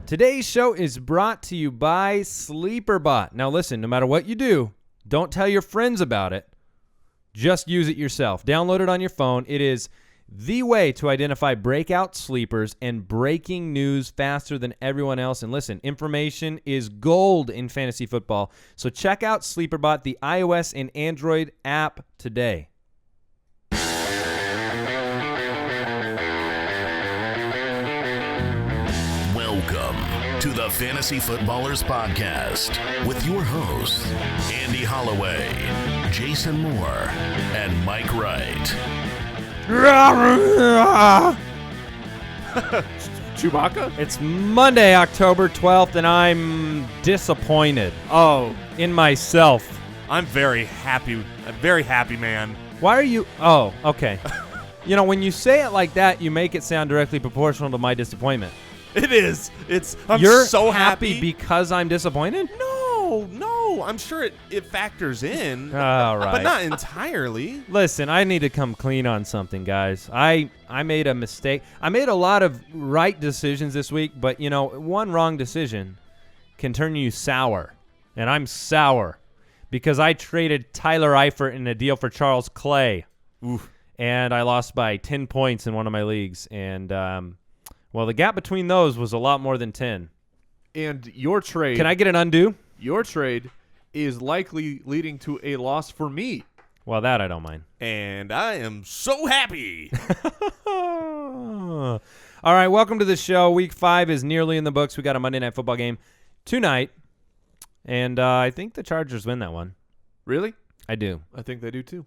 Today's show is brought to you by SleeperBot. Now listen, no matter what you do, don't tell your friends about it. Just use it yourself. Download it on your phone. It is the way to identify breakout sleepers and breaking news faster than everyone else. And listen, information is gold in fantasy football. So check out SleeperBot, the iOS and Android app today. Welcome to the Fantasy Footballers Podcast with your hosts, Andy Holloway, Jason Moore, and Mike Wright. Chewbacca? It's Monday, October 12th, and I'm disappointed. In myself. I'm very happy. A very happy man. Why are you? Oh, okay. You know, when you say it like that, you make it sound directly proportional to my disappointment. It is. I'm You're so happy because I'm disappointed? No. I'm sure it factors in. All right. But not entirely. Listen, I need to come clean on something, guys. I made a mistake. I made a lot of right decisions this week, but, you know, one wrong decision can turn you sour. And I'm sour because I traded Tyler Eifert in a deal for Charles Clay. Oof. And I lost by 10 points in one of my leagues. And, well, the gap between those was a lot more than 10. And your trade... Can I get an undo? Your trade is likely leading to a loss for me. Well, that I don't mind. And I am so happy. All right, welcome to the show. Week 5 is nearly in the books. We got a Monday Night Football game tonight. And I think the Chargers win that one. Really? I do. I think they do too.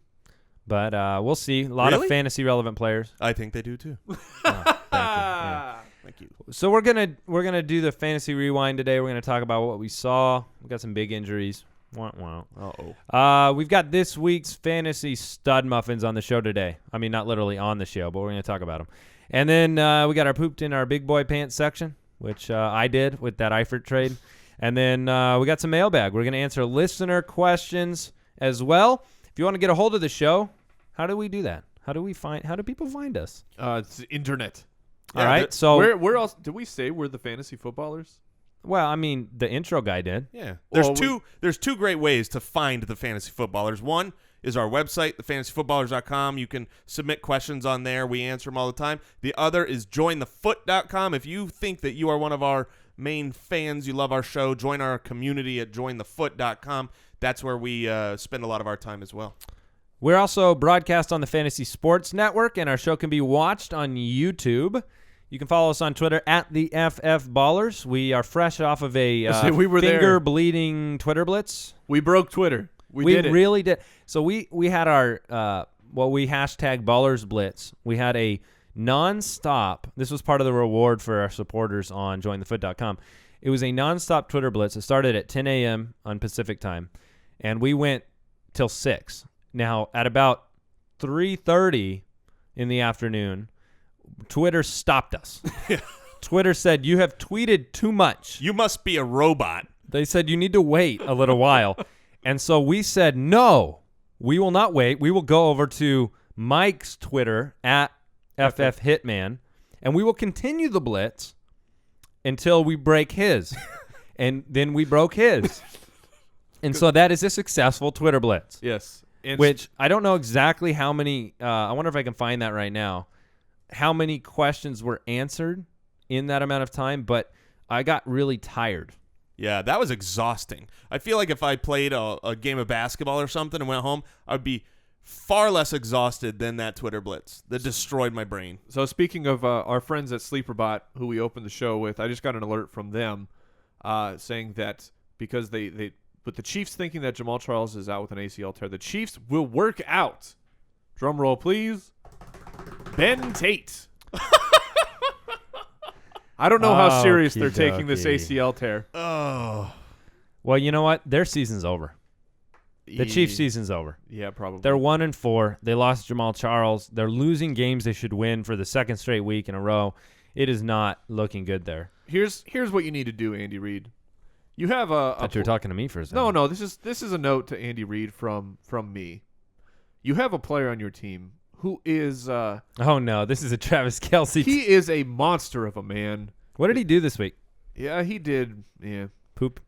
But we'll see. A lot of Really? fantasy-relevant players. I think they do too. Thank you. So we're gonna do the fantasy rewind today. We're gonna talk about what we saw. We got some big injuries. Uh-oh. We've got this week's fantasy StudMuffins on the show today. I mean, not literally on the show, but we're gonna talk about them. And then we got our pooped in our big boy pants section, which I did with that Eifert trade. And then we got some mailbag. We're gonna answer listener questions as well. If you want to get a hold of the show, how do we do that? How do people find us? It's the internet. All right. So where else did we say we're the fantasy footballers? well, I mean, the intro guy did. Yeah. Well, There's two great ways to find the Fantasy Footballers. One is our website, thefantasyfootballers.com. You can submit questions on there. We answer them all the time. The other is jointhefoot.com. If you think that you are one of our main fans, you love our show, join our community at jointhefoot.com. That's where we spend a lot of our time as well. We're also broadcast on the Fantasy Sports Network, and our show can be watched on YouTube. You can follow us on Twitter at the FF Ballers. We are fresh off of a finger-bleeding Twitter blitz. We broke Twitter. We did it. Really did. So we had our we hashtag Ballers Blitz. We had a nonstop. This was part of the reward for our supporters on jointhefoot.com. It was a nonstop Twitter blitz. It started at 10 a.m. on Pacific time, and we went till 6. Now, at about 3:30 in the afternoon, Twitter stopped us. Twitter said, "You have tweeted too much." You must be a robot. They said, "You need to wait a little while." And so we said, "No, we will not wait. We will go over to Mike's Twitter at FF Hitman, and we will continue the blitz until we break his." And then we broke his. And so that is a successful Twitter blitz. Yes. And Which I don't know exactly how many. I wonder if I can find that right now. How many questions were answered in that amount of time? But I got really tired. Yeah, that was exhausting. I feel like if I played a game of basketball or something and went home, I'd be far less exhausted than that Twitter blitz that destroyed my brain. So speaking of our friends at SleeperBot, who we opened the show with, I just got an alert from them saying that because with the Chiefs thinking that Jamal Charles is out with an ACL tear, the Chiefs will work out. Drum roll, please. Ben Tate. I don't know how serious they're taking this ACL tear. Oh. Well, you know what? Their season's over. The Chiefs' season's over. Yeah, probably. They're 1-4. They lost Jamal Charles. They're losing games they should win for the second straight week in a row. It is not looking good there. Here's what you need to do, Andy Reid. You have a. But you're talking to me for a second. No. This is a note to Andy Reid from me. You have a player on your team who is. Oh no, this is a Travis Kelce. He is a monster of a man. What did he do this week? Yeah, he did. Yeah. Poop.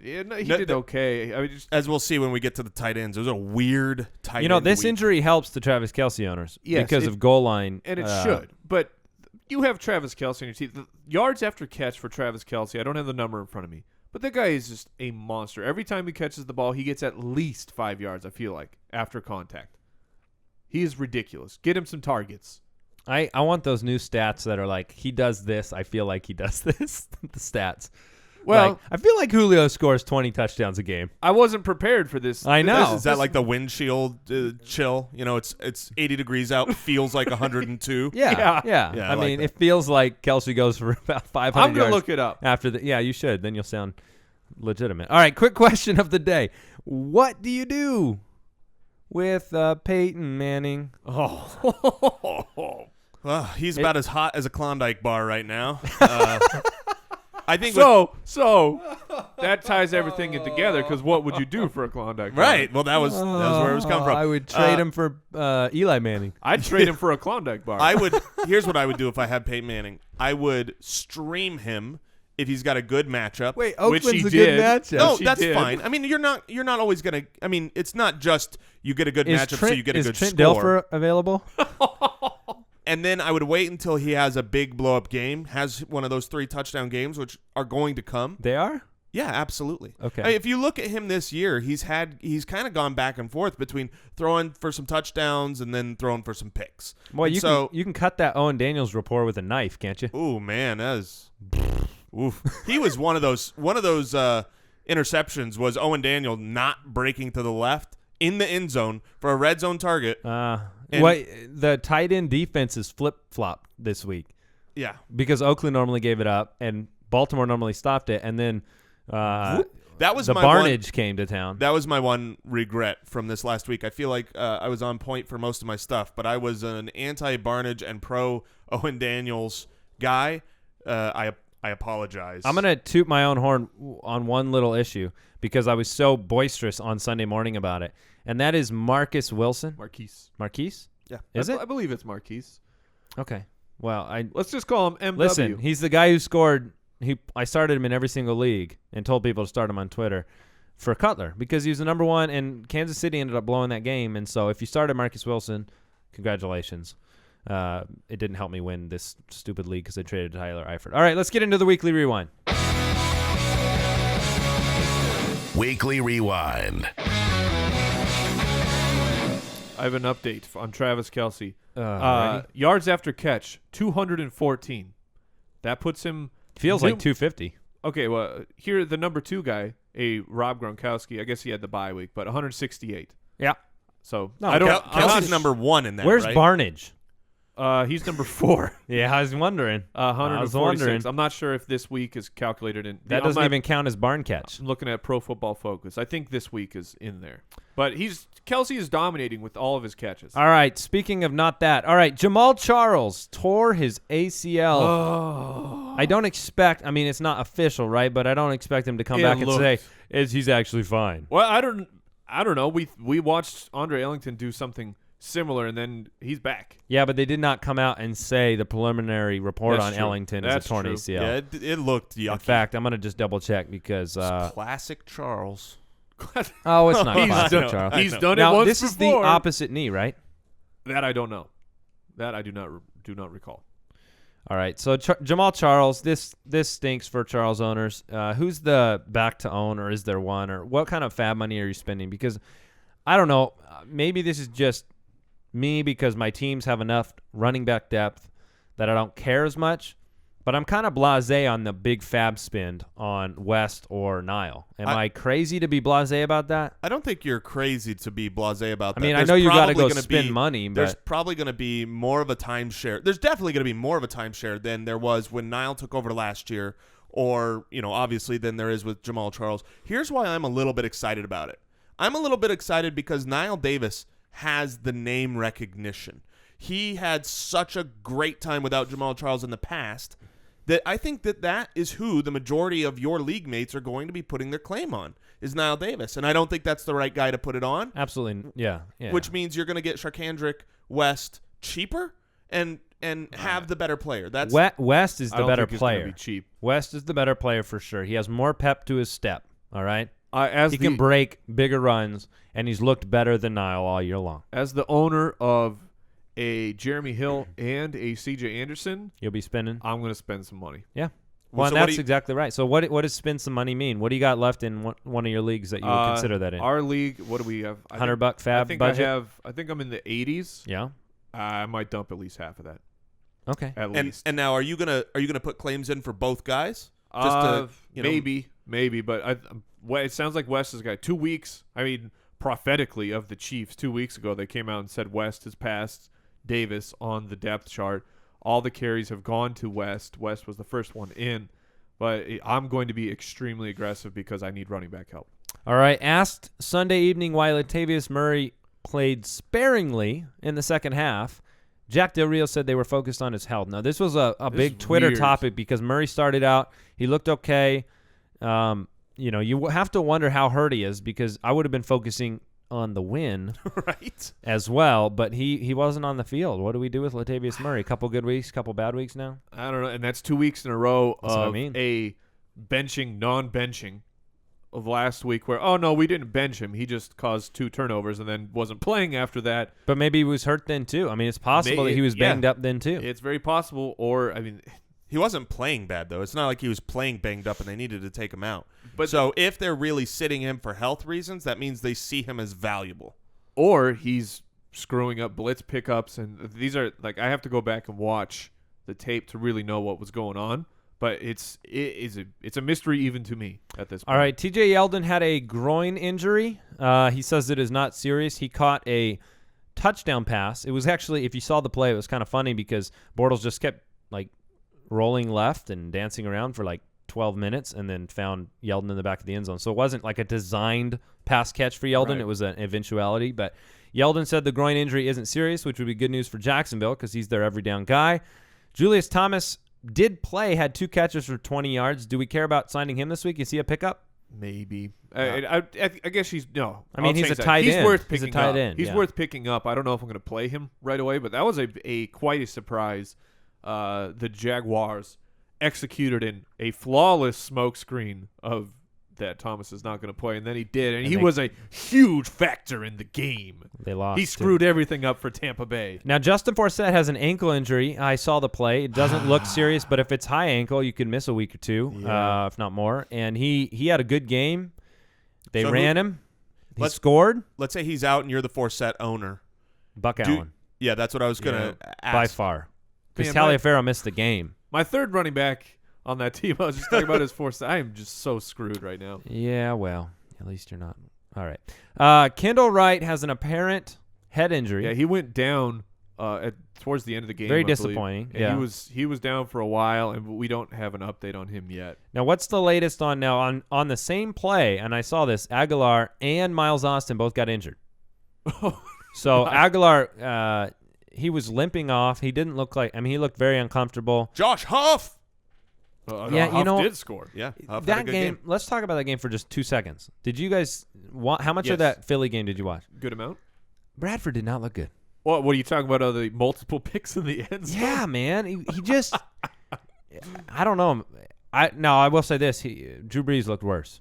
Yeah, no, he did okay. I mean, As we'll see when we get to the tight ends, it was a weird tight end. This week. injury helps the Travis Kelce owners Yes, because of goal line. And it should. But you have Travis Kelce on your team. The yards after catch for Travis Kelce, I don't have the number in front of me, but that guy is just a monster. Every time he catches the ball, he gets at least 5 yards, I feel like, after contact. He is ridiculous. Get him some targets. I want those new stats that are like, he does this, I feel like he does this. The stats. Well, Like, I feel like Julio scores 20 touchdowns a game. I wasn't prepared for this. I know. Is that like the windshield chill? It's 80 degrees out, feels like 102. Yeah. Yeah, I I like mean, that. it feels like Kelce goes for about 500 I'm going to yards look it up. after the. Yeah, you should. Then you'll sound legitimate. All right, quick question of the day. What do you do with Peyton Manning? Oh. Well, he's about as hot as a Klondike bar right now. I think So that ties everything in together, because what would you do for a Klondike bar? right. Well, that was where it was coming from. I would trade him for Eli Manning. I'd trade him for a Klondike bar. Here's what I would do if I had Peyton Manning. I would stream him if he's got a good matchup. Wait, Which Oakland's he a did. good matchup. No, she that's did. fine. I mean, you're not always gonna. I mean, it's not just you get a good matchup, so you get a good Trent score. Dilfer available? And then I would wait until he has a big blow up game, has one of those 3 touchdown games, which are going to come. They are? Yeah, absolutely. Okay. I mean, if you look at him this year, he's kind of gone back and forth between throwing for some touchdowns and then throwing for some picks. Well, And you can cut that Owen Daniels rapport with a knife, can't you? Ooh, man, that is oof. He was one of those interceptions was Owen Daniel not breaking to the left in the end zone for a red zone target. The tight end defense is flip-flopped this week Yeah. because Oakland normally gave it up and Baltimore normally stopped it, and then That was the my Barnidge came to town. That was my one regret from this last week. I feel like I was on point for most of my stuff, but I was an anti-Barnidge and pro Owen Daniels guy. I apologize. I'm going to toot my own horn on one little issue because I was so boisterous on Sunday morning about it, and that is Marcus Wilson. Marquees? Yeah. Is it? I believe it's Marquees. Okay. Well, Let's just call him MW. listen, he's the guy who scored. I started him in every single league and told people to start him on Twitter for Cutler because he was the number one, and Kansas City ended up blowing that game. And so if you started Marcus Wilson, congratulations. It didn't help me win this stupid league because I traded Tyler Eifert. All right, let's get into the Weekly Rewind. Weekly Rewind. I have an update on Travis Kelce. Ready? Yards after catch, 214. That puts him... Feels like 250. Okay, well, here the number 2 guy, a Rob Gronkowski. I guess he had the bye week, but 168. Yeah. So No, I don't. Kelsey's number 1 in that. Where's right? Barnidge? He's number 4. Yeah, I was wondering. 146. I'm not sure if this week is calculated in. That doesn't even count as barn catch. I'm looking at Pro Football Focus. I think this week is in there, but Kelce is dominating with all of his catches. All right, speaking of not that. All right, Jamal Charles tore his ACL. Oh. I don't expect, I mean, it's not official, right? But I don't expect him to come back and say, he's actually fine. Well, I don't know. We watched Andre Ellington do something similar, and then he's back. Yeah, but they did not come out and say the preliminary report That's on true. Ellington That's is a torn true. ACL. Yeah, it looked yucky. In fact, I'm going to just double check because Classic Charles. oh, it's not He's classic, done- Charles. He's know. done it Now, once this is the before. opposite knee, right? That I don't know. That I do not recall. All right, so Jamal Charles, this stinks for Charles owners. Who's the back to own, or is there one, or what kind of fab money are you spending? Because I don't know, maybe this is just me because my teams have enough running back depth that I don't care as much, but I'm kind of blasé on the big fab spend on West or Nile. Am I crazy to be blasé about that? I don't think you're crazy to be blasé about that. I mean, I There's know you got to probably go gonna spend be- money, There's but probably going to be more of a timeshare. There's definitely going to be more of a timeshare than there was when Nile took over last year, or, obviously than there is with Jamal Charles. Here's why I'm a little bit excited about it. I'm a little bit excited because Nile Davis has the name recognition. He had such a great time without Jamal Charles in the past that I think that is who the majority of your league mates are going to be putting their claim on, is Nile Davis. And I don't think that's the right guy to put it on. absolutely, yeah. Which means you're going to get Sharkandrick West cheaper, and have the better player. That's West is I the don't better think he's gonna player. be cheap. West is the better player for sure. He has more pep to his step. All right. He can break bigger runs, and he's looked better than Nile all year long. As the owner of a Jeremy Hill and a C.J. Anderson, You'll be spending. I'm going to spend some money. Yeah. Well, Well, so and what that's exactly right. So what does spend some money mean? What do you got left in one of your leagues that you would consider that in? Our league, what do we have? $100 fab budget? I think I'm in the 80s. Yeah. I might dump at least half of that. Okay. At least. And now are you gonna put claims in for both guys? Just to, maybe, but it sounds like West has got 2 weeks. I mean, prophetically of the Chiefs, 2 weeks ago they came out and said West has passed Davis on the depth chart. All the carries have gone to West. West was the first one in, but I'm going to be extremely aggressive because I need running back help. All right. Asked Sunday evening why Latavius Murray played sparingly in the second half. Jack Del Rio said they were focused on his health. Now, this was a big Twitter topic because Murray started out. He looked okay. You have to wonder how hurt he is because I would have been focusing on the win right as well, but he wasn't on the field. What do we do with Latavius Murray? A couple good weeks, couple bad weeks now? I don't know, and that's 2 weeks in a row That's what I of mean. a benching, non-benching of last week where, oh, no, we didn't bench him. He just caused 2 turnovers and then wasn't playing after that. But maybe he was hurt then too. I mean, it's possible that he was banged up then too. It's very possible, or, I mean, he wasn't playing bad though. It's not like he was playing banged up and they needed to take him out. But so if they're really sitting him for health reasons, that means they see him as valuable. or he's screwing up blitz pickups, and these are like I have to go back and watch the tape to really know what was going on. But it's a mystery even to me at this point. All right, TJ Yeldon had a groin injury. He says it is not serious. He caught a touchdown pass. It was actually, if you saw the play, it was kind of funny because Bortles just kept like rolling left and dancing around for like 12 minutes and then found Yeldon in the back of the end zone. So it wasn't like a designed pass catch for Yeldon. Right. It was an eventuality. But Yeldon said the groin injury isn't serious, which would be good news for Jacksonville because he's their every down guy. Julius Thomas did play, had 2 catches for 20 yards. Do we care about signing him this week? Is he a pickup? Maybe. I guess he's no. I mean, I'll he's change a that. tight He's end. worth He's a picking tight up. end, He's yeah. worth picking up. I don't know if I'm going to play him right away, but that was a quite a surprise. The Jaguars executed in a flawless smokescreen of that Thomas is not going to play, and then he did, and he was a huge factor in the game. They lost. He screwed everything up for Tampa Bay. Now, Justin Forsett has an ankle injury. I saw the play. It doesn't look serious, but if it's high ankle, you could miss a week or two, if not more. And he had a good game. They ran him. He scored. Let's say he's out and you're the Forsett owner. Buck Allen. Yeah, that's what I was going to ask. By far. Because Man, Taliaferro missed the game. My third running back on that team, I was just talking about his Forsett. I am just so screwed right now. Yeah, well, at least you're not. All right. Kendall Wright has an apparent head injury. Yeah, he went down towards the end of the game. Very I believe. disappointing. And Yeah. he was down for a while, and we don't have an update on him yet. Now, what's the latest on the same play? And I saw this. Aguilar and Miles Austin both got injured. So Aguilar, he was limping off. He didn't look like. I mean, he looked very uncomfortable. Josh Huff. Yeah, Huff you know, did score. Yeah, Huff had a that good game. Let's talk about that game for just 2 seconds. Did you guys? How much of that Philly game did you watch? Good amount. Bradford did not look good. What are you talking about? The multiple picks in the end zone? Yeah, man. He just. I don't know. I will say this. Drew Brees looked worse.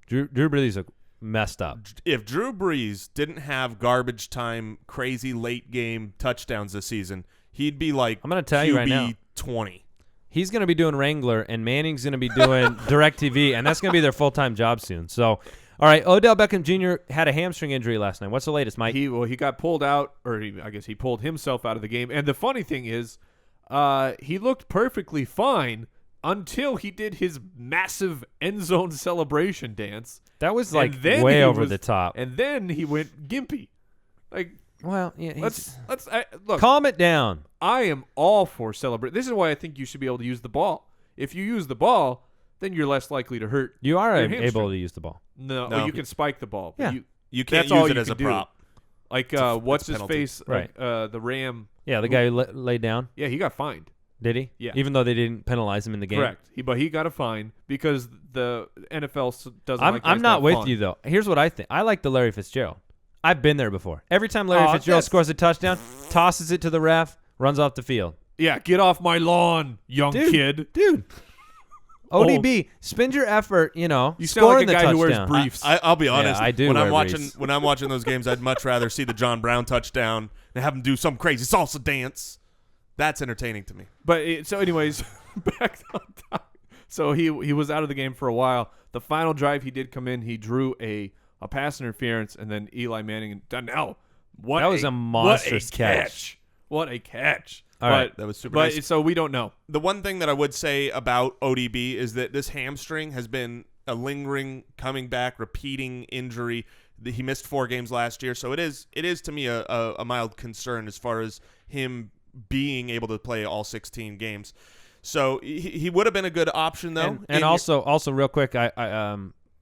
Drew Brees looked messed up. If Drew Brees didn't have garbage time, crazy late game touchdowns this season, he'd be like I'm going to tell you right now. 20. He's going to be doing Wrangler, and Manning's going to be doing DirecTV, and that's going to be their full-time job soon. So, all right, Odell Beckham Jr. had a hamstring injury last night. What's the latest, Mike? He got pulled out, or I guess he pulled himself out of the game. And the funny thing is, he looked perfectly fine until he did his massive end zone celebration dance. That was like And then way he over the top. And then he went gimpy. Like, Well, yeah, look. calm it down. I am all for celebrate. This is why I think you should be able to use the ball. If you use the ball, then you're less likely to hurt. You are your able hamstring. to use the ball. No, No. you can spike the ball. Yeah. You can't That's all use it you as a can do. prop. Like what's his penalty. face? Right. The Ram. Yeah, the guy who laid down. Yeah, he got fined. Did he? Yeah. Even though they didn't penalize him in the game. Correct. But he got a fine because the NFL doesn't. I'm like guys not that with fun. you though. Here's what I think. I like the Larry Fitzgerald. I've been there before. Every time Larry Fitzgerald that's- scores a touchdown, tosses it to the ref, runs off the field. Yeah, get off my lawn, young kid. Dude. ODB, spend your effort, You sound scoring like a guy the who wears touchdown. briefs. I'll be honest. I do When wear I'm watching briefs. when I'm watching those games, I'd much rather see the John Brown touchdown and have him do some crazy salsa dance. That's entertaining to me. But anyways, back on top. So he was out of the game for a while. The final drive he did come in. He drew a pass interference, and then Eli Manning and Donnell. That was a monstrous catch. What a catch! All right, that was super But nice. so we don't know. The one thing that I would say about ODB is that this hamstring has been a lingering, coming back, repeating injury. He missed 4 games last year, so it is to me a mild concern as far as him being able to play all 16 games. So he would have been a good option though. And also real quick,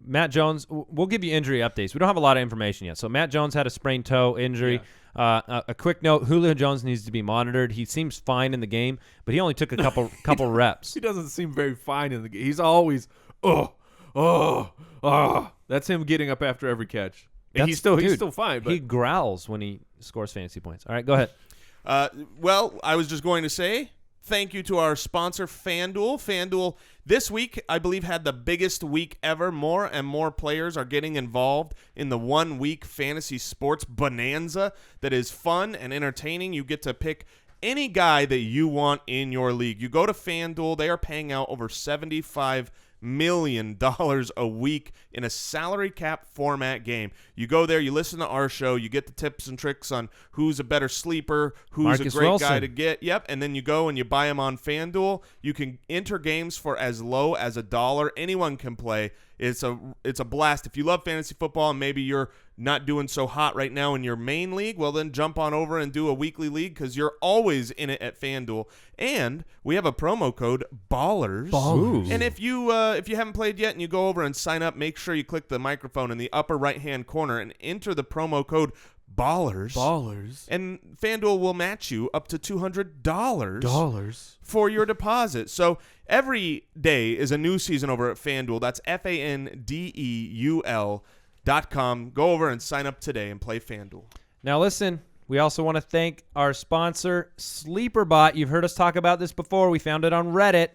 Matt Jones, we'll give you injury updates. We don't have a lot of information yet. So Matt Jones had a sprained toe injury. Yeah. A quick note, Julio Jones needs to be monitored. He seems fine in the game, but he only took a couple reps. He doesn't seem very fine in the game. He's always, that's him getting up after every catch. And he's still fine. But he growls when he scores fantasy points. All right, go ahead. Well, I was just going to say thank you to our sponsor, FanDuel. FanDuel this week, I believe, had the biggest week ever. More and more players are getting involved in the 1-week fantasy sports bonanza that is fun and entertaining. You get to pick any guy that you want in your league. You go to FanDuel. They are paying out over $75 million a week in a salary cap format game. You go there, you listen to our show, you get the tips and tricks on who's a better sleeper, who's Marcus a great Wilson. guy to get. Yep, and then you go and you buy them on FanDuel. You can enter games for as low as $1. Anyone can play. It's a blast. If you love fantasy football and maybe you're not doing so hot right now in your main league, well then jump on over and do a weekly league because you're always in it at FanDuel. And we have a promo code BALLERS. Ooh. And if you haven't played yet and you go over and sign up, make sure you click the microphone in the upper right-hand corner and enter the promo code BALLERS. And FanDuel will match you up to $200 for your deposit. So every day is a new season over at FanDuel. That's FanDuel.com. Go over and sign up today and play FanDuel. Now listen, we also want to thank our sponsor, SleeperBot. You've heard us talk about this before. We found it on Reddit.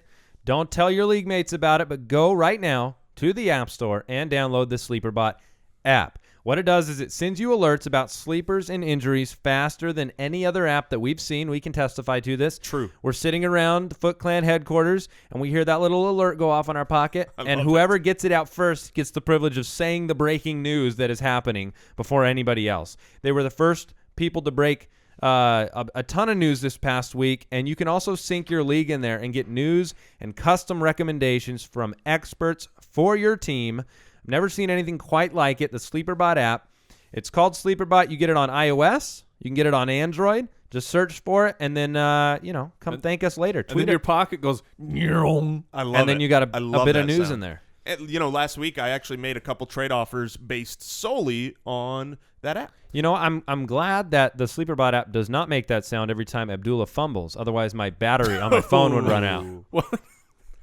Don't tell your league mates about it, but go right now to the App Store and download the SleeperBot app. What it does is it sends you alerts about sleepers and injuries faster than any other app that we've seen. We can testify to this. True. We're sitting around the Foot Clan headquarters, and we hear that little alert go off in our pocket, and whoever gets it out first gets the privilege of saying the breaking news that is happening before anybody else. They were the first people to break a ton of news this past week, and you can also sync your league in there and get news and custom recommendations from experts for your team. Never seen anything quite like it, the SleeperBot app. It's called SleeperBot. You get it on iOS. You can get it on Android. Just search for it, and then, come thank us later. And then your pocket goes, I love it. And then you got a bit of that news sound. in there. And, last week I actually made a couple trade offers based solely on that app. I'm glad that the SleeperBot app does not make that sound every time Abdullah fumbles. Otherwise, my battery on my phone would run out.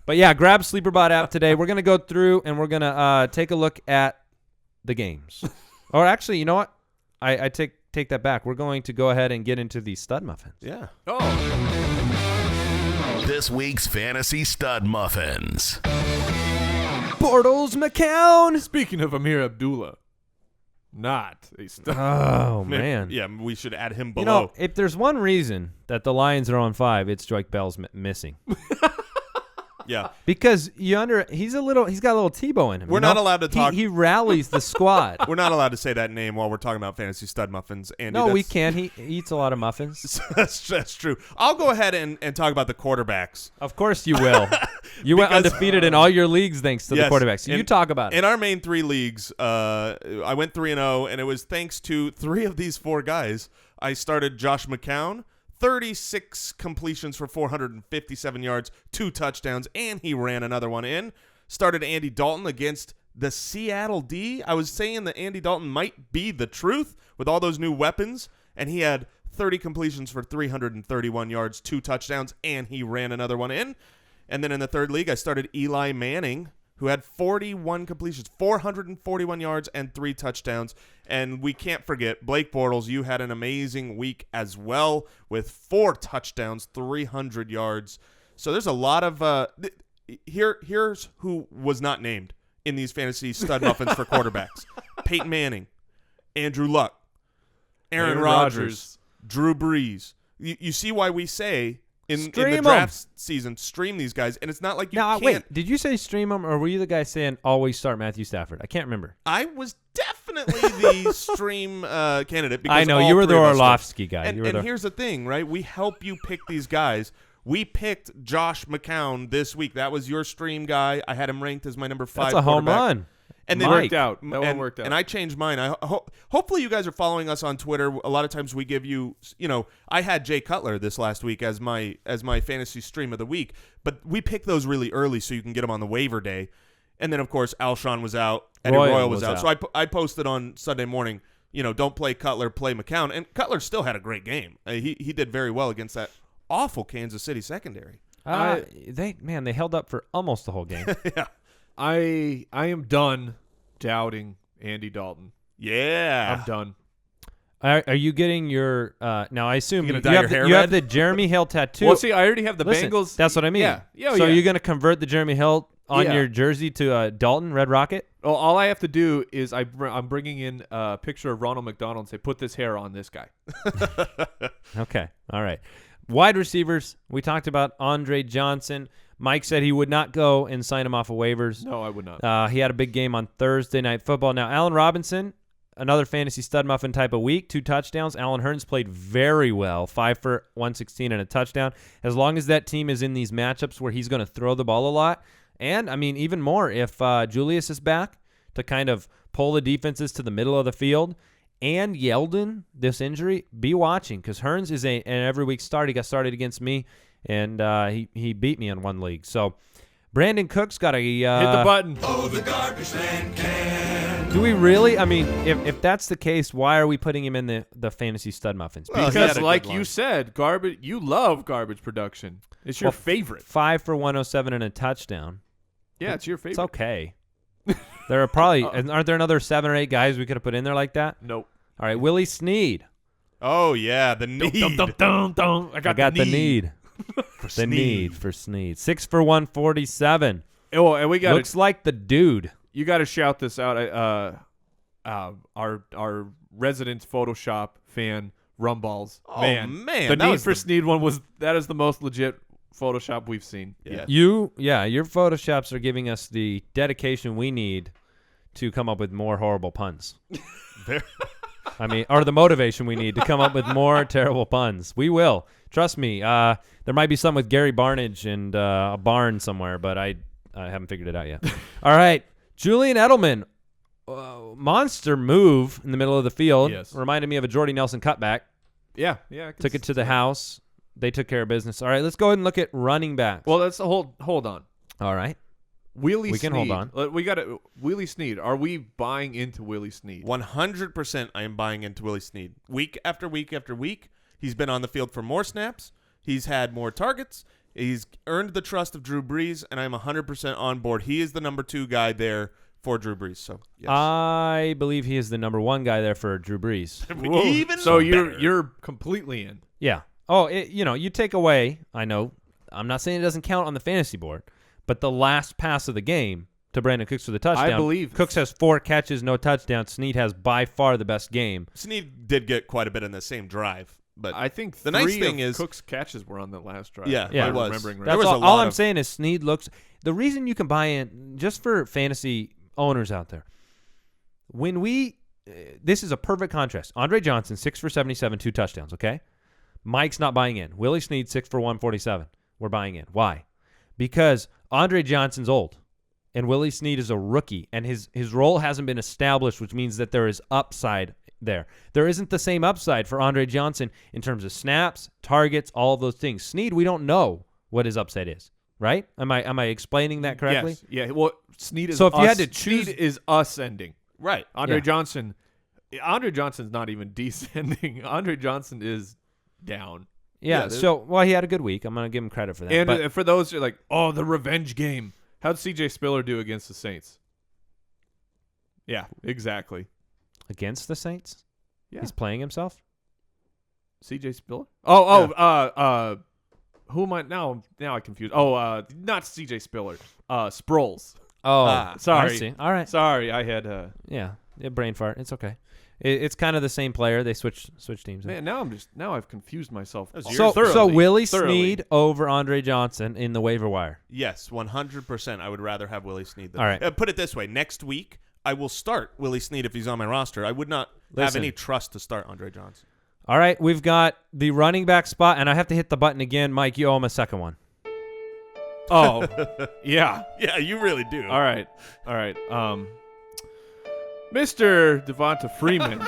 But yeah, grab SleeperBot app today. We're going to go through and we're going to take a look at the games. Or actually, you know what? I take that back. We're going to go ahead and get into the StudMuffins. Yeah. This week's Fantasy Stud Muffins. Bortles McCown. Speaking of Amir Abdullah, not a stud. Oh, man. Yeah, we should add him below. If there's one reason that the Lions are on 5, it's Joyke Bell's missing. Yeah. Because he's got a little Tebow in him. We're not allowed to talk. He rallies the squad. We're not allowed to say that name while we're talking about fantasy stud muffins. Andy, No, we can. He eats a lot of muffins. That's true. I'll go ahead and talk about the quarterbacks. Of course you will. You went undefeated in all your leagues thanks to the quarterbacks. So you talk about it. In our main 3 leagues, I went 3-0, and it was thanks to 3 of these 4 guys. I started Josh McCown, 36 completions for 457 yards, 2 touchdowns, and he ran another one in. Started Andy Dalton against the Seattle D. I was saying that Andy Dalton might be the truth with all those new weapons, and he had 30 completions for 331 yards, 2 touchdowns, and he ran another one in. And then in the 3rd league, I started Eli Manning, who had 41 completions, 441 yards, and 3 touchdowns. And we can't forget, Blake Bortles, you had an amazing week as well with 4 touchdowns, 300 yards. So there's a lot of here's who was not named in these fantasy stud muffins for quarterbacks. Peyton Manning, Andrew Luck, Aaron Rodgers, Drew Brees. You see why we say in the draft season, stream these guys, and it's not like you can't. Wait, did you say stream them, or were you the guy saying always start Matthew Stafford? I can't remember. I was definitely the stream candidate. Because I know, you were the Orlovsky guy. And here's the thing, right? We help you pick these guys. We picked Josh McCown this week. That was your stream guy. I had him ranked as my number 5 That's a home run. And then worked out. That one worked out. And I changed mine. Hopefully you guys are following us on Twitter. A lot of times we give you, I had Jay Cutler this last week as my fantasy stream of the week, but we pick those really early so you can get them on the waiver day. And then, of course, Alshon was out. Eddie Royal was out. So I posted on Sunday morning, don't play Cutler, play McCown. And Cutler still had a great game. He did very well against that awful Kansas City secondary. They held up for almost the whole game. Yeah. I am done doubting Andy Dalton. Yeah. I'm done. Are you getting your now? I assume you have the Jeremy Hill tattoo. Well, see, I already have the Bengals. That's what I mean. Yeah. So you're going to convert the Jeremy Hill on your jersey to Dalton Red Rocket? Well, all I have to do is I'm bringing in a picture of Ronald McDonald and say, put this hair on this guy. Okay. All right. Wide receivers. We talked about Andre Johnson. Mike said he would not go and sign him off of waivers. No, I would not. He had a big game on Thursday Night Football. Now, Allen Robinson, another fantasy stud muffin type of week, 2 touchdowns. Allen Hurns played very well, 5 for 116 and a touchdown. As long as that team is in these matchups where he's going to throw the ball a lot, and, I mean, even more, if Julius is back to kind of pull the defenses to the middle of the field, and Yeldon, this injury, be watching, because Hurns is an every week start. He got started against me, and he beat me in one league. So Brandin Cooks got a hit the button. Oh, the garbage man can. Do we really? I mean, if that's the case, why are we putting him in the fantasy stud muffins? Well, because, like you said, garbage. You love garbage production. It's your favorite. 5 for 107 and a touchdown. Yeah, it's your favorite. It's okay. There are probably aren't there another 7 or 8 guys we could have put in there like that? Nope. All right, Willie Snead. Oh yeah, the need. I got the need. The need for Snead. 6 for 147. Oh, and we got looks like the dude. You got to shout this out. Our resident Photoshop fan, Rumballs. Oh man, the need for Snead one that is the most legit Photoshop we've seen. Yeah. Your Photoshops are giving us the dedication we need to come up with more horrible puns. I mean, or the motivation we need to come up with more terrible puns. We will. Trust me. There might be some with Gary Barnidge and a barn somewhere, but I haven't figured it out yet. All right. Julian Edelman. Monster move in the middle of the field. Yes. Reminded me of a Jordy Nelson cutback. Yeah. Took it to the house. They took care of business. All right, let's go ahead and look at running backs. Well, let's hold on. All right. Willie Snead. We can hold on. We got Willie Snead. Are we buying into Willie Snead? 100% I am buying into Willie Snead. Week after week after week, he's been on the field for more snaps. He's had more targets. He's earned the trust of Drew Brees, and I'm 100% on board. He is the number 2 guy there for Drew Brees. So yes. I believe he is the number 1 guy there for Drew Brees. Even so better. you're completely in. Yeah. Oh, you take away, I know, I'm not saying it doesn't count on the fantasy board, but the last pass of the game to Brandin Cooks for the touchdown. I believe. Cooks has 4 catches, no touchdowns. Snead has by far the best game. Snead did get quite a bit in the same drive. But I think the nice thing is Cook's catches were on the last drive. Yeah, it was. Remembering right. That's all I'm saying is Snead looks – the reason you can buy in, just for fantasy owners out there, when this is a perfect contrast. Andre Johnson, 6 for 77, 2 touchdowns, okay? Mike's not buying in. Willie Snead, 6 for 147. We're buying in. Why? Because Andre Johnson's old, and Willie Snead is a rookie, and his role hasn't been established, which means that there is upside there. There isn't the same upside for Andre Johnson in terms of snaps, targets, all of those things. Snead, we don't know what his upside is, right? Am I explaining that correctly? Yes. Yeah. Well, Snead is so if you had to choose, Snead is ascending. Right. Andre Johnson's not even descending. Andre Johnson is down. Yeah. So he had a good week. I'm gonna give him credit for that. And for those who are like, oh, the revenge game How'd C.J. Spiller do against the Saints? Yeah, exactly. Against the Saints? Yeah. He's playing himself? C.J. Spiller? Who am I now? Now I confused. Not C.J. Spiller. Sproles. Oh, sorry. I see. All right. Sorry, I had. Yeah, brain fart. It's okay. It's kind of the same player. They switch teams. Man, now I've confused myself. So Willie thoroughly. Snead over Andre Johnson in the waiver wire. Yes, 100%. I would rather have Willie Snead. All right. Put it this way: next week, I will start Willie Snead if he's on my roster. I would not have any trust to start Andre Johnson. All right, we've got the running back spot, and I have to hit the button again. Mike, you owe him a second one. Oh, yeah. Yeah, you really do. All right. Mr. Devonta Freeman.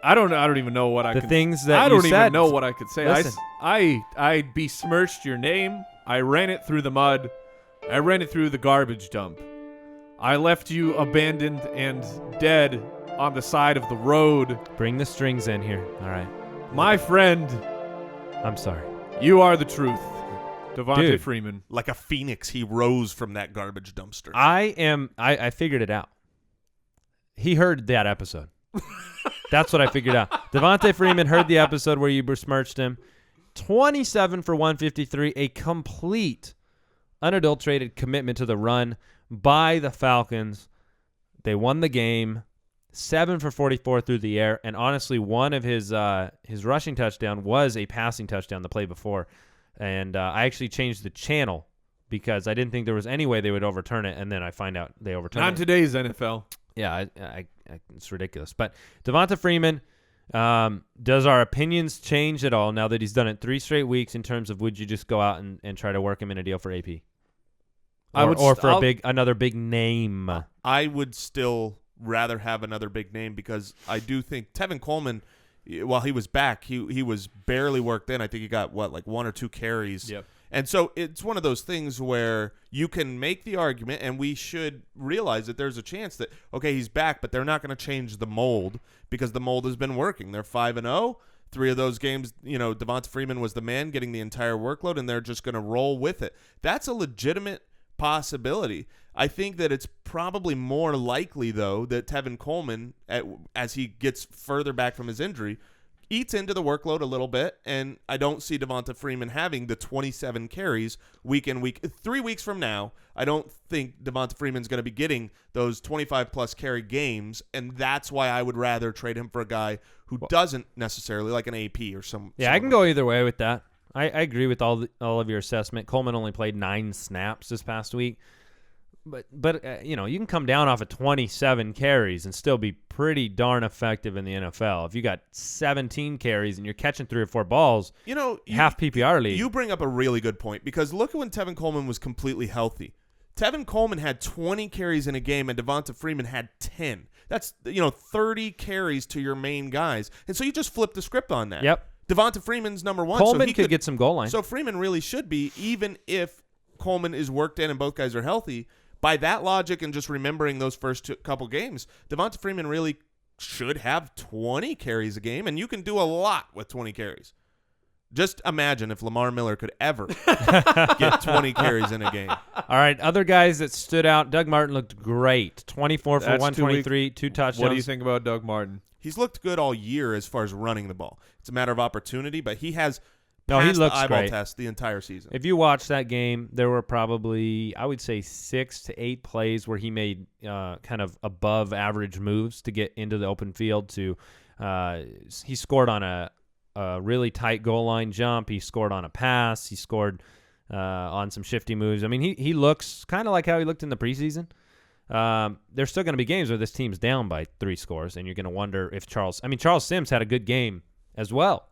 I don't even know what I could. Things that I you don't said. even know what I could say. Listen. I besmirched your name. I ran it through the mud. I ran it through the garbage dump. I left you abandoned and dead on the side of the road. Bring the strings in here. All right. My friend, I'm sorry. you are the truth. Devonta Dude. Freeman. Like a phoenix, he rose from that garbage dumpster. I figured it out. He heard that episode. That's what I figured out. Devonta Freeman heard the episode where you besmirched him. 27 for 153, a complete, unadulterated commitment to the run by the Falcons. They won the game. 7 for 44 through the air, and honestly, one of his rushing touchdown was a passing touchdown the play before. And I actually changed the channel because I didn't think there was any way they would overturn it, and then I find out they overturned it. Not today's NFL. Yeah, it's ridiculous. But Devonta Freeman, does our opinions change at all now that he's done it 3 straight weeks in terms of would you just go out and try to work him in a deal for AP? Or for another big name? I would still rather have another big name because I do think Tevin Coleman, while he was back, he was barely worked in. I think he got, 1 or 2 carries. Yep. And so it's one of those things where you can make the argument, and we should realize that there's a chance that, okay, he's back, but they're not going to change the mold because the mold has been working. They're 5-0. 3 of those games, Devonta Freeman was the man getting the entire workload, and they're just going to roll with it. That's a legitimate possibility. I think that it's probably more likely, though, that Tevin Coleman, as he gets further back from his injury, eats into the workload a little bit, and I don't see Devonta Freeman having the 27 carries week in week. 3 weeks from now, I don't think Devonta Freeman's going to be getting those 25-plus carry games, and that's why I would rather trade him for a guy who doesn't necessarily, like an AP or some. Yeah, I can go either way with that. I agree with all of your assessment. Coleman only played 9 snaps this past week. But you can come down off of 27 carries and still be pretty darn effective in the NFL. If you got 17 carries and you're catching 3 or 4 balls, half PPR league. You bring up a really good point because look at when Tevin Coleman was completely healthy. Tevin Coleman had 20 carries in a game and Devonta Freeman had 10. That's 30 carries to your main guys. And so you just flip the script on that. Yep. Devonta Freeman's number 1. Coleman so he could get some goal line. So Freeman really should be, even if Coleman is worked in and both guys are healthy. By that logic and just remembering those first couple games, Devonta Freeman really should have 20 carries a game, and you can do a lot with 20 carries. Just imagine if Lamar Miller could ever get 20 carries in a game. All right, other guys that stood out, Doug Martin looked great. 24 for 123, 2 touchdowns. What do you think about Doug Martin? He's looked good all year as far as running the ball. It's a matter of opportunity, but he has he passed looks the eyeball great. test the entire season. If you watch that game, there were probably, I would say, 6 to 8 plays where he made kind of above average moves to get into the open field. He scored on a really tight goal line jump. He scored on a pass. He scored on some shifty moves. I mean, he looks kind of like how he looked in the preseason. There's still going to be games where this team's down by 3 scores, and you're going to wonder if Charles Sims had a good game as well.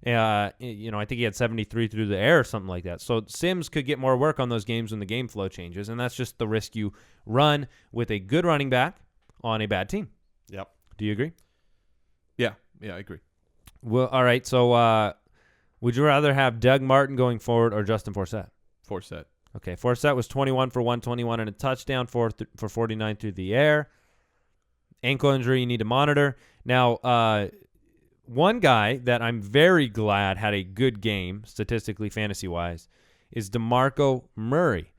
I think he had 73 through the air or something like that. So Sims could get more work on those games when the game flow changes, and that's just the risk you run with a good running back on a bad team. Yep. Do you agree? Yeah, I agree. Well, all right. So would you rather have Doug Martin going forward or Justin Forsett? Forsett. Okay, Forsett was 21 for 121 and a touchdown for 49 through the air. Ankle injury you need to monitor. Now, one guy that I'm very glad had a good game, statistically, fantasy-wise, is Demarco Murray,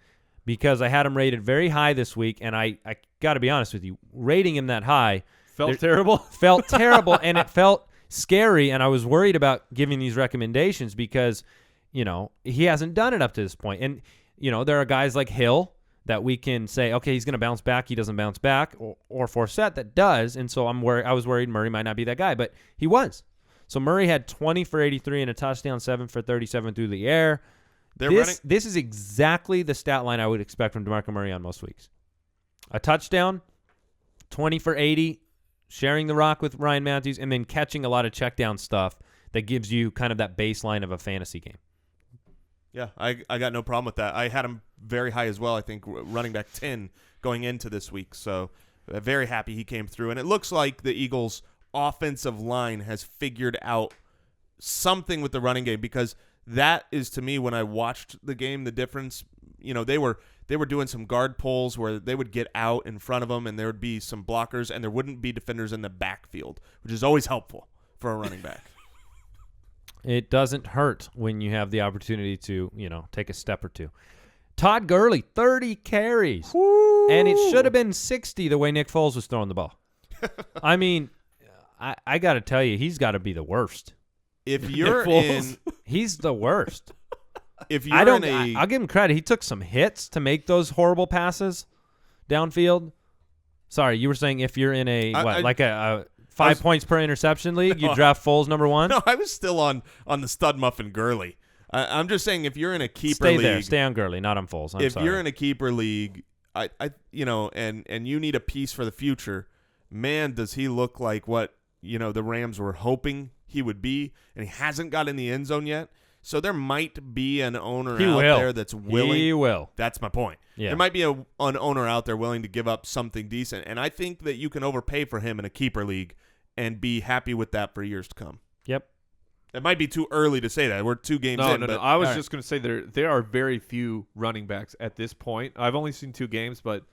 because I had him rated very high this week, and I got to be honest with you, rating him that high Felt terrible. Felt terrible, and it felt scary, and I was worried about giving these recommendations because, he hasn't done it up to this point. And, there are guys like Hill that we can say, okay, he's going to bounce back, he doesn't bounce back, or Forsett that does, and so I was worried Murray might not be that guy, but he was. So Murray had 20 for 83 and a touchdown, 7 for 37 through the air. This is exactly the stat line I would expect from DeMarco Murray on most weeks. A touchdown, 20 for 80, sharing the rock with Ryan Matthews, and then catching a lot of check down stuff that gives you kind of that baseline of a fantasy game. Yeah, I got no problem with that. I had him very high as well, I think, running back 10 going into this week. So very happy he came through. And it looks like the Eagles' offensive line has figured out something with the running game, because that is, to me, when I watched the game, the difference. They were doing some guard pulls where they would get out in front of them, and there would be some blockers, and there wouldn't be defenders in the backfield, which is always helpful for a running back. It doesn't hurt when you have the opportunity to, take a step or two. Todd Gurley, 30 carries. Woo! And it should have been 60 the way Nick Foles was throwing the ball. I mean, I got to tell you, he's got to be the worst. If you're in, he's the worst. If you're I'll give him credit. He took some hits to make those horrible passes downfield. Sorry, you were saying if you're in a a 5 points per interception league, you draft Foles number 1? No, I was still on the StudMuffin Gurley. I'm just saying, if you're in a keeper league, stay on Gurley, not on Foles. If you're in a keeper league, and you need a piece for the future, man, does he look like what the Rams were hoping he would be, and he hasn't got in the end zone yet. So there might be an owner there that's willing. He will. That's my point. Yeah. There might be an owner out there willing to give up something decent, and I think that you can overpay for him in a keeper league and be happy with that for years to come. Yep. It might be too early to say that. We're 2 games in. No. I was just going to say there are very few running backs at this point. I've only seen 2 games, but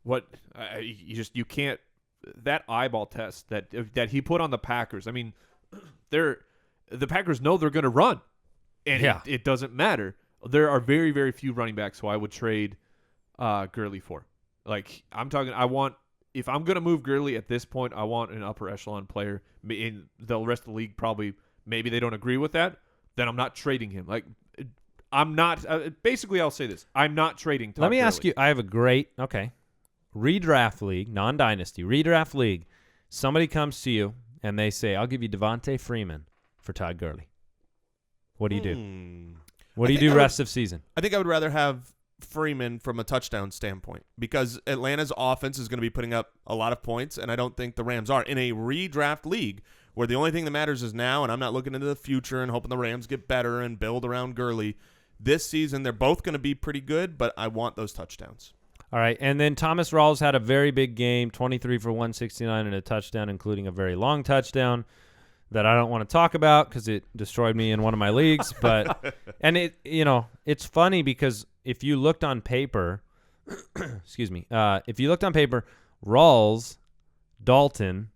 you can't, that eyeball test that he put on the Packers. I mean, the Packers know they're going to run. And it doesn't matter. There are very, very few running backs who I would trade Gurley for. Like, if I'm going to move Gurley at this point, I want an upper echelon player. In the rest of the league, probably, maybe they don't agree with that. Then I'm not trading him. Like, I'm not. Basically, I'll say this: I'm not trading Todd Let me Gurley. ask you. I have a great redraft league, non-dynasty redraft league. Somebody comes to you and they say, "I'll give you Devonta Freeman for Todd Gurley." What do you do? What do you do rest of season? I think I would rather have Freeman from a touchdown standpoint, because Atlanta's offense is going to be putting up a lot of points, and I don't think the Rams are. In a redraft league where the only thing that matters is now, and I'm not looking into the future and hoping the Rams get better and build around Gurley, this season they're both going to be pretty good, but I want those touchdowns. All right, and then Thomas Rawls had a very big game, 23 for 169 and a touchdown, including a very long touchdown that I don't want to talk about because it destroyed me in one of my leagues. But and it's funny because if you looked on paper, excuse me, if you looked on paper, Rawls, Dalton,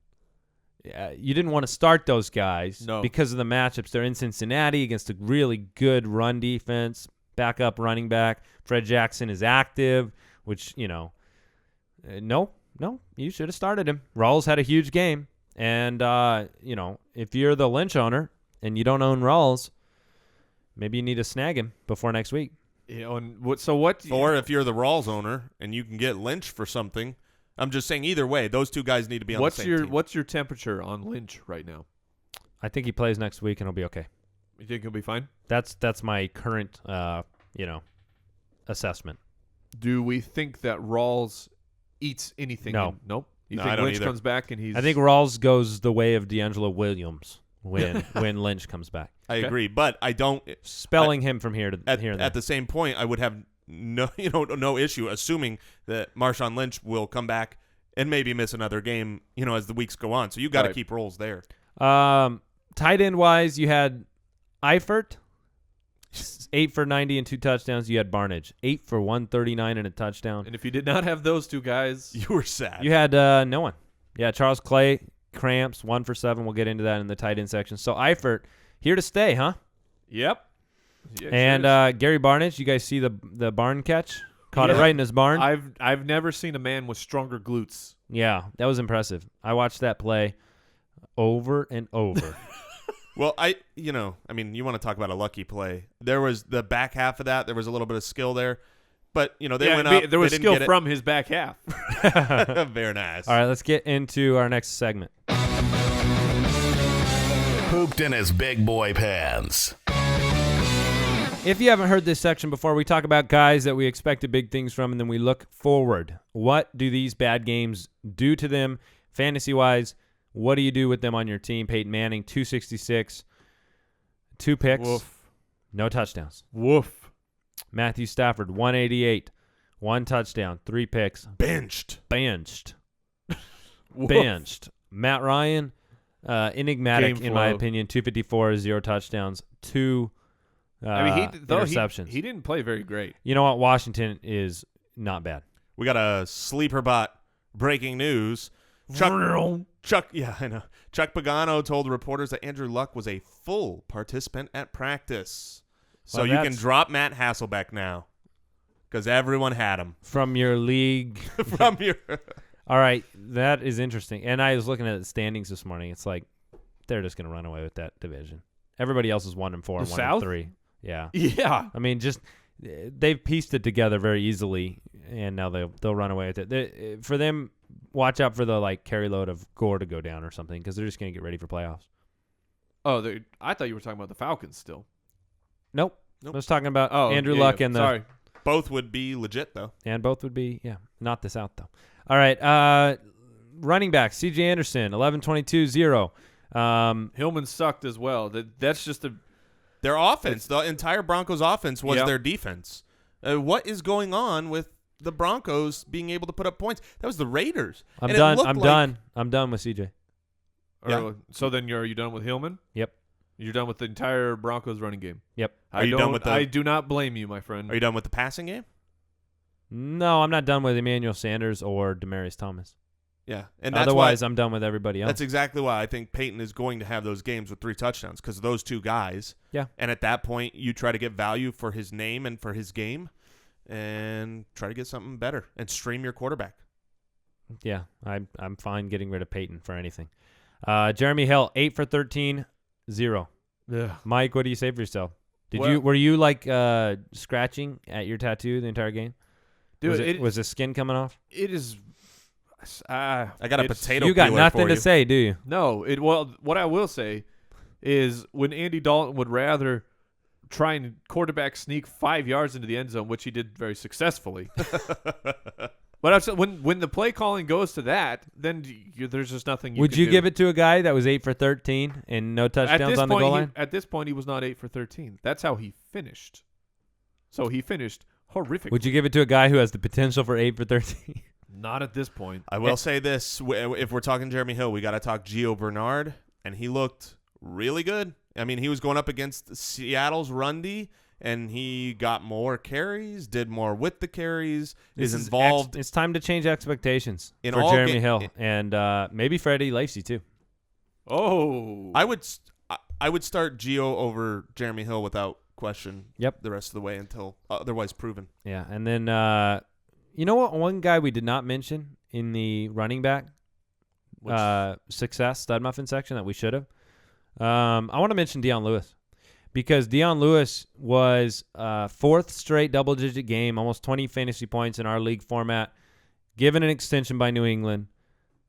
you didn't want to start those guys because of the matchups. They're in Cincinnati against a really good run defense, backup running back. Fred Jackson is active, which no, you should have started him. Rawls had a huge game. And, if you're the Lynch owner and you don't own Rawls, maybe you need to snag him before next week. Or if you're the Rawls owner and you can get Lynch for something, I'm just saying either way, those 2 guys need to be on the same team. What's your temperature on Lynch right now? I think he plays next week and he'll be okay. You think he'll be fine? That's my current, assessment. Do we think that Rawls eats anything? No. Nope. You No, think I don't Lynch either. comes back and he's... I think Rawls goes the way of D'Angelo Williams when Lynch comes back. I agree, but I don't spelling him from here to here and there. At the same point, I would have no issue assuming that Marshawn Lynch will come back and maybe miss another game, as the weeks go on. So you got to keep Rawls there. Tight end wise, you had Eifert, 8 for 90 and 2 touchdowns. You had Barnidge, 8 for 139 and a touchdown. And if you did not have those 2 guys, You were sad. You had no one. Yeah, Charles Clay, cramps, 1 for 7. We'll get into that in the tight end section. So Eifert, here to stay, huh? Yep. Yeah, And Gary Barnidge, you guys see the barn catch? Caught it right in his barn. I've never seen a man with stronger glutes. Yeah, that was impressive. I watched that play over and over. Well, you want to talk about a lucky play. There was the back half of that. There was a little bit of skill there. But, they went up. There was they didn't skill get it. from his back half. Very nice. All right, let's get into our next segment. Pooped in his big boy pants. If you haven't heard this section before, we talk about guys that we expected big things from, and then we look forward. What do these bad games do to them fantasy-wise? What do you do with them on your team? Peyton Manning, 266, 2 picks, Woof. no touchdowns. Woof. Matthew Stafford, 188, 1 touchdown, 3 picks. Benched. Benched. Matt Ryan, enigmatic Game in my flow. opinion, 254, 0 touchdowns, 2 interceptions. He didn't play very great. You know what? Washington is not bad. We got a sleeper bot breaking news. Chuck, yeah, I know. Chuck Pagano told reporters that Andrew Luck was a full participant at practice. So Well, you can that's- drop Matt Hasselbeck now because everyone had him From your league. from your. All right, that is interesting. And I was looking at the standings this morning. It's like they're just going to run away with that division. Everybody else is 1-4 and 1 South? 3. Yeah. Yeah. I mean, just they've pieced it together very easily, and now they'll run away with it. For them, watch out for the carry load of Gore to go down or something because they're just going to get ready for playoffs. Oh, I thought you were talking about the Falcons still. Nope. I was talking about Andrew yeah, Luck yeah. and the Sorry. Both would be legit, though. and both would be not the South though. All right, running back C.J. Anderson 11-22-0. Hillman sucked as well. That's just a Their offense, the entire Broncos offense was Yep. their defense. What is going on with the Broncos being able to put up points? That was the Raiders. I'm And it done. looked I'm like- done. I'm done with C.J. Yeah. So then are you done with Hillman? Yep. You're done with the entire Broncos running game. Yep. Are you done with the- I do not blame you, my friend. Are you done with the passing game? No, I'm not done with Emmanuel Sanders or Demaryius Thomas. Yeah. And that's Otherwise, why, I'm done with everybody else. that's exactly why I think Peyton is going to have those games with 3 touchdowns because of those 2 guys. Yeah. And at that point, you try to get value for his name and for his game and try to get something better and stream your quarterback. Yeah, I'm fine getting rid of Peyton for anything. Jeremy Hill, 8 for 13, 0. Yeah. Mike, what do you say for yourself? Well- Were you scratching at your tattoo the entire game? Dude, Was the skin coming off? it is. I got a potato You got peeler nothing for to you. say, do you? No. What I will say is when Andy Dalton would rather try and quarterback sneak 5 yards into the end zone, which he did very successfully. But when the play calling goes to that, then there's just nothing you Would can you do. give it to a guy that was 8 for 13 and no touchdowns on the goal line? At this point, he was not 8 for 13. That's how he finished. So he finished horrific. Would you give it to a guy who has the potential for 8 for 13? Not at this point. I will say this. If we're talking Jeremy Hill, we got to talk Gio Bernard, and he looked really good. I mean, he was going up against Seattle's run D, and he got more carries, did more with the carries, is involved. It's time to change expectations In for all Jeremy ga- Hill and maybe Freddie Lacy too. Oh. I would start Gio over Jeremy Hill without question. Yep. The rest of the way until otherwise proven. Yeah, and then you know what? One guy we did not mention in the running back success StudMuffin section that we should have. I want to mention Deion Lewis because Deion Lewis was 4th straight double-digit game, almost 20 fantasy points in our league format, given an extension by New England.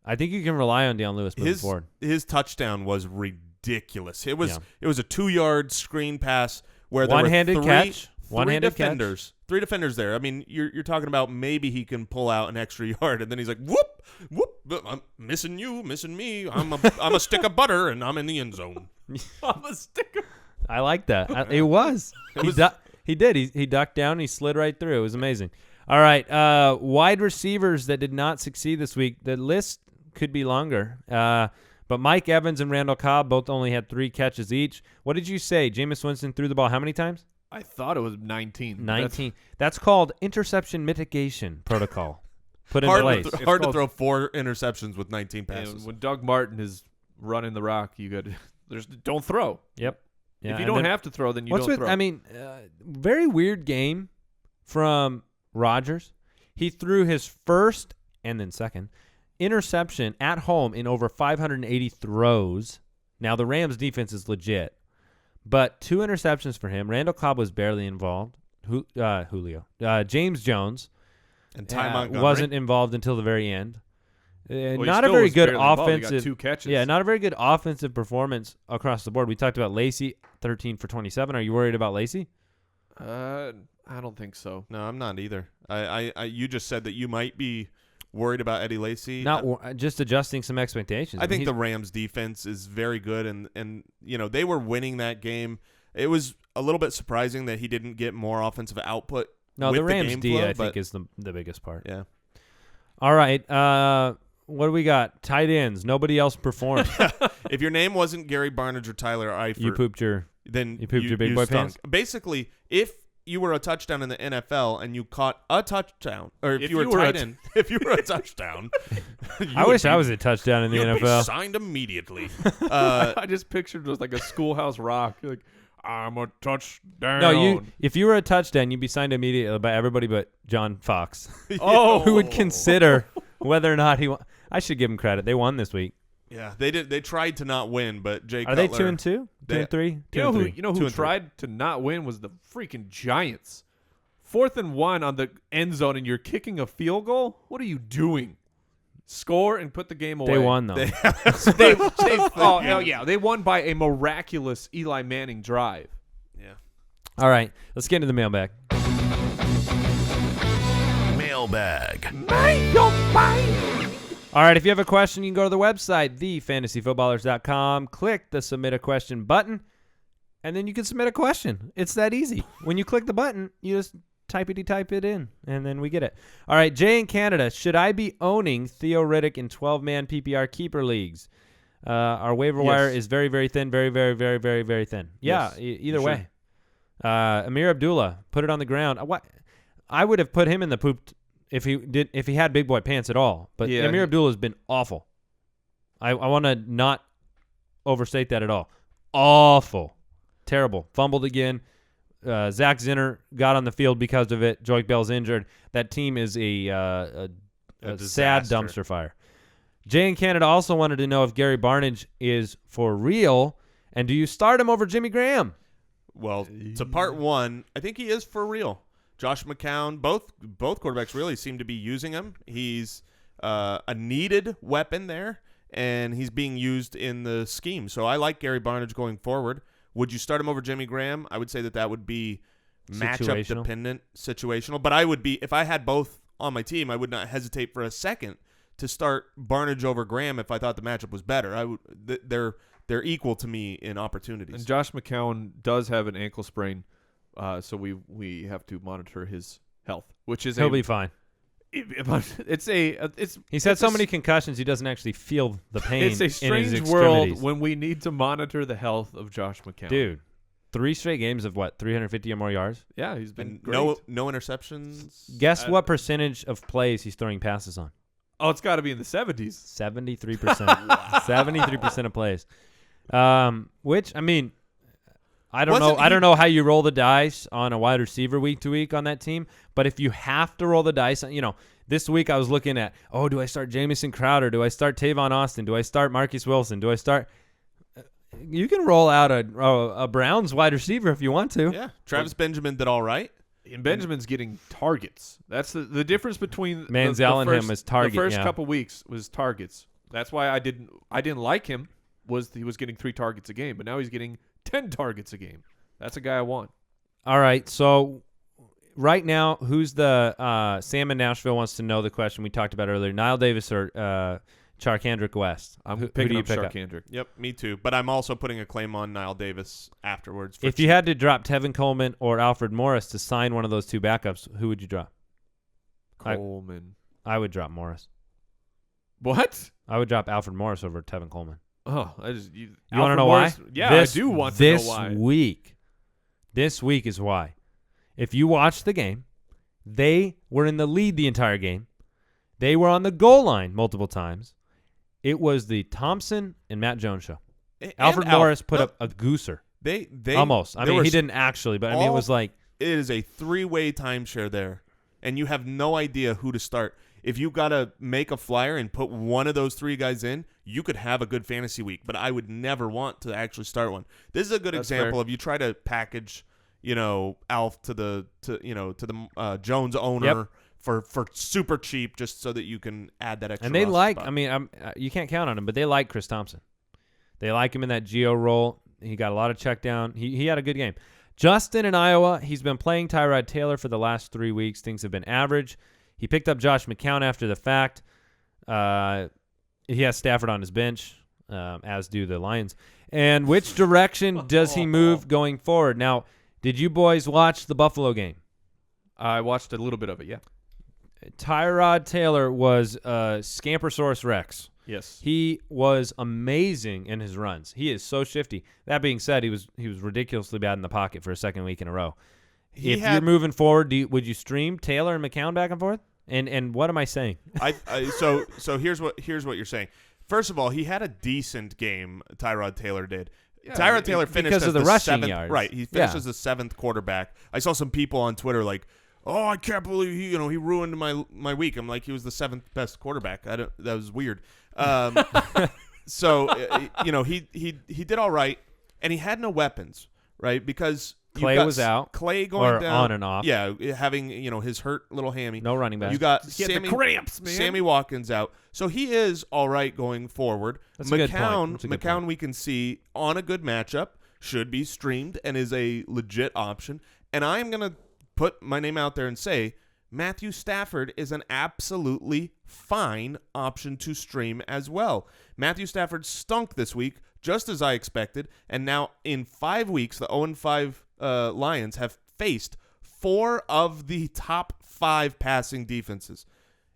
I think you can rely on Deion Lewis moving forward. His touchdown was ridiculous. It was a 2-yard screen pass where there One-handed were catch. Three One-handed defenders. catch. 3 defenders there. I mean, you're talking about maybe he can pull out an extra yard, and then he's like, whoop, whoop, I'm missing you, missing me. I'm a stick of butter, and I'm in the end zone. I'm a sticker. I like that. It was. He did. He ducked down. He slid right through. It was amazing. All right. Wide receivers that did not succeed this week. The list could be longer. But Mike Evans and Randall Cobb both only had 3 catches each. What did you say? Jameis Winston threw the ball how many times? I thought it was 19. 19. That's called interception mitigation protocol. put in hard place. to, hard to called- throw 4 interceptions with 19 And passes. when Doug Martin is running the rock, you got don't throw. Yep. Yeah, if you and don't then- have to throw, then you what's don't with? throw. I mean, very weird game from Rodgers. He threw his first and then second interception at home in over 580 throws. Now the Rams defense is legit, but 2 interceptions for him. Randall Cobb was barely involved. Julio. James Jones And Ty Montgomery wasn't involved until the very end. Well, he Not a still very was good barely involved. He got offensive. 2 catches. Yeah, not a very good offensive performance across the board. We talked about Lacy, 13 for 27. Are you worried about Lacy? I don't think so. No, I'm not either. You just said that you might be worried about Eddie Lacy. Just adjusting some expectations. I think mean, the Rams defense is very good, and they were winning that game. It was a little bit surprising that he didn't get more offensive output. No, with the Rams game D, flow, I but think, is the biggest part. yeah. All right. What do we got? Tight ends. Nobody else performed. If your name wasn't Gary Barnidge or Tyler Eifert, You pooped your big boy stunk. pants? Basically, if you were a touchdown in the NFL and you caught a touchdown, or if you were you were tight end, if you were a touchdown, I wish I was a touchdown in the you'd be NFL. signed immediately. I just pictured it was like a schoolhouse rock. You're like, I'm a touchdown. No, if you were a touchdown, you'd be signed immediately by everybody but John Fox, Oh, who would consider whether or not he won. I should give him credit. They won this week. Yeah, they did. They tried to not win, but Jay Are Cutler, they 2-2? 2 They- and 3? You know who? You know 2 who and 3. tried to not win was the freaking Giants. 4th and 1 on the end zone, and you're kicking a field goal. What are you doing? Score and put the game away. They won though. They won by a miraculous Eli Manning drive. Yeah. All right, let's get into the mailbag. Mailbag. All right, if you have a question, you can go to the website, thefantasyfootballers.com, click the Submit a Question button, and then you can submit a question. It's that easy. When you click the button, you just type it in, and then we get it. All right, Jay in Canada, should I be owning Theo Riddick in 12-man PPR keeper leagues? Our waiver wire is very, very thin, very, very, very, very, very thin. Yeah, Yes, either way. Amir Abdullah, put it on the ground. I would have put him in the poop if he had big boy pants at all. But Yeah, Amir Abdullah has been awful. I want to not overstate that at all. Awful. Terrible. Fumbled again. Zach Zinner got on the field because of it. Joique Bell's injured. That team is a sad disaster. dumpster fire. Jay in Canada also wanted to know if Gary Barnidge is for real, and do you start him over Jimmy Graham? Well, to part one, I think he is for real. Josh McCown, both quarterbacks really seem to be using him. He's a needed weapon there, and he's being used in the scheme. So I like Gary Barnidge going forward. Would you start him over Jimmy Graham? I would say that would be matchup dependent, situational. But I would be, if I had both on my team, I would not hesitate for a second to start Barnidge over Graham if I thought the matchup was better. I would. They're equal to me in opportunities. And Josh McCown does have an ankle sprain, so we have to monitor his health, which is He'll be fine. He's had so many concussions he doesn't actually feel the pain. It's a in his strange world extremities. when we need to monitor the health of Josh McCown. Dude, 3 straight games of 350 or more yards? Yeah, he's been and great. no interceptions. Guess what percentage of plays he's throwing passes on? Oh, it's got to be in the 70s. 73%. 73% of plays. Which, I mean, I don't know how you roll the dice on a wide receiver week to week on that team, but if you have to roll the dice, this week I was looking at, do I start Jamison Crowder? Do I start Tavon Austin? Do I start Marquees Wilson? Do I start? You can roll out a Browns wide receiver if you want to. Yeah, Travis Benjamin did all right. And Benjamin's getting targets. That's the difference between Manziel and him is target. The first yeah. couple weeks was targets. That's why I didn't like him. He was getting 3 targets a game, but now he's getting 10 targets a game. That's a guy I want. All right, so right now, who's the Sam in Nashville wants to know the question we talked about earlier: Niall Davis or Charkandrick West? I'm who picking do you up pick up? Charkandrick. Yep, me too. But I'm also putting a claim on Niall Davis afterwards. If you had to drop Tevin Coleman or Alfred Morris to sign one of those 2 backups, who would you drop? Coleman. I would drop Morris. What? I would drop Alfred Morris over Tevin Coleman. Oh, You want to know why? Yeah, I do want to know why. This week is why. If you watch the game, they were in the lead the entire game. They were on the goal line multiple times. It was the Thompson and Matt Jones show. Alfred Morris put up a gooser. They almost. I mean, he didn't actually, but I mean, it was like it is a 3-way timeshare there, and you have no idea who to start. If you got to make a flyer and put one of those 3 guys in, you could have a good fantasy week, but I would never want to actually start one. This is a good example of you try to package, Alf to the Jones owner for super cheap just so that you can add that extra. And they spot. I mean, you can't count on him, but they like Chris Thompson. They like him in that Geo role. He got a lot of check down. He had a good game. Justin in Iowa, he's been playing Tyrod Taylor for the last 3 weeks. Things have been average. He picked up Josh McCown after the fact. He has Stafford on his bench, as do the Lions. And which direction does he move going forward? Now, did you boys watch the Buffalo game? I watched a little bit of it, yeah. Tyrod Taylor was Scampersaurus Rex. Yes. He was amazing in his runs. He is so shifty. That being said, he was ridiculously bad in the pocket for a second week in a row. You're moving forward, would you stream Taylor and McCown back and forth? And what am I saying? So here's what you're saying. First of all, he had a decent game. Tyrod Taylor did. Yeah, Tyrod Taylor finished because as of the rushing 7th, yards. Right, he finished as the 7th quarterback. I saw some people on Twitter like, "Oh, I can't believe he ruined my week." I'm like, he was the 7th best quarterback. That was weird. So he did all right, and he had no weapons, right? Because Clay was out. Clay going down on and off. Yeah, having his hurt little hammy. No running back. You got he had the cramps, man. Sammy Watkins out, so he is all right going forward. That's a good point. McCown, we can see on a good matchup, should be streamed and is a legit option. And I am gonna put my name out there and say Matthew Stafford is an absolutely fine option to stream as well. Matthew Stafford stunk this week, just as I expected, and now in 5 weeks, the 0-5 Lions have faced 4 of the top 5 passing defenses.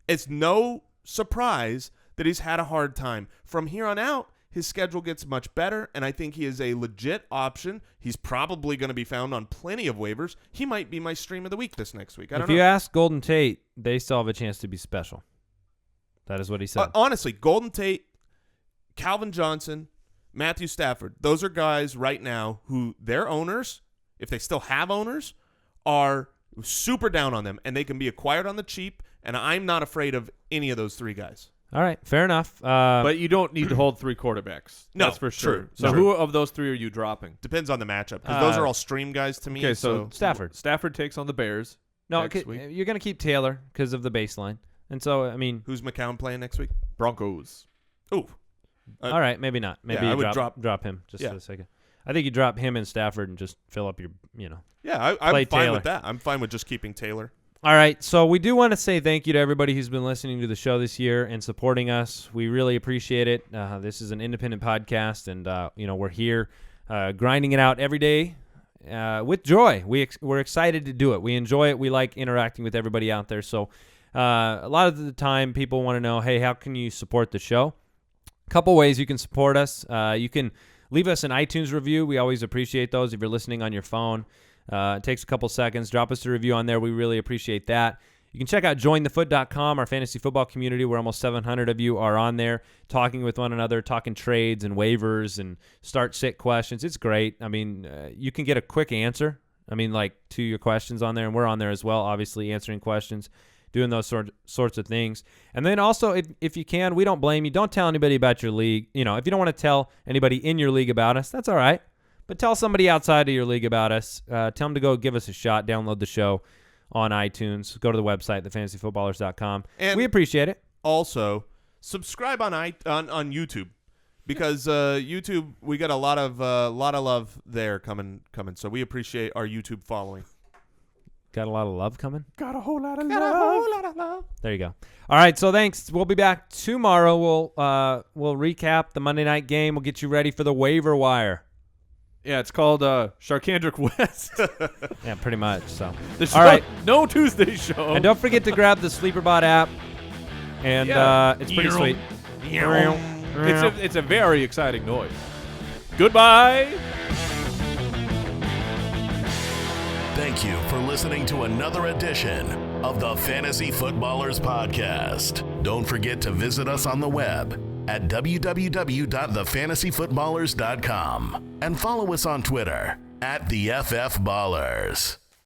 It's no surprise that he's had a hard time. From here on out, his schedule gets much better, and I think he is a legit option. He's probably going to be found on plenty of waivers. He might be my stream of the week this next week. I don't know. If you ask Golden Tate, they still have a chance to be special. That is what he said. Honestly, Golden Tate, Calvin Johnson, Matthew Stafford, those are guys right now who their owners, if they still have owners, are super down on them, and they can be acquired on the cheap, and I'm not afraid of any of those 3 guys. All right, fair enough. But you don't need to hold 3 quarterbacks. No, that's for sure. true. So True. who of those 3 are you dropping? Depends on the matchup, because those are all stream guys to me. Okay, so Stafford. Stafford takes on the Bears. No, next week. you're going to keep Taylor because of the baseline. And so, I mean. Who's McCown playing next week? Broncos. Ooh. All right, maybe not. Maybe I you would drop him just for a second. I think you drop him and Stafford and just fill up your, Yeah, I'm play fine Taylor. with that. I'm fine with just keeping Taylor. All right, so we do want to say thank you to everybody who's been listening to the show this year and supporting us. We really appreciate it. This is an independent podcast, and we're here grinding it out every day with joy. We're excited to do it. We enjoy it. We like interacting with everybody out there. So a lot of the time, people want to know, hey, how can you support the show? A couple ways you can support us. You can leave us an iTunes review. We always appreciate those if you're listening on your phone. It takes a couple seconds. Drop us a review on there. We really appreciate that. You can check out jointhefoot.com, our fantasy football community, where almost 700 of you are on there talking with one another, talking trades and waivers and start-sit questions. It's great. I mean, you can get a quick answer, to your questions on there, and we're on there as well, obviously, answering questions, doing those sorts of things. And then also, if you can, we don't blame you. Don't tell anybody about your league. If you don't want to tell anybody in your league about us, that's all right. But tell somebody outside of your league about us. Tell them to go give us a shot. Download the show on iTunes. Go to the website, thefantasyfootballers.com. And we appreciate it. Also, subscribe on YouTube, because YouTube, we got a lot of love there coming. So we appreciate our YouTube following. Got a lot of love coming? Got a whole lot of love. There you go. All right, so thanks. We'll be back tomorrow. We'll recap the Monday night game. We'll get you ready for the waiver wire. Yeah, it's called Sharkandrick West. Yeah, pretty much. So, all right, no Tuesday show. And don't forget to grab the SleeperBot app, and it's pretty sweet. It's a very exciting noise. Goodbye. Thank you for listening to another edition of the Fantasy Footballers Podcast. Don't forget to visit us on the web at www.thefantasyfootballers.com and follow us on Twitter @TheFFBallers.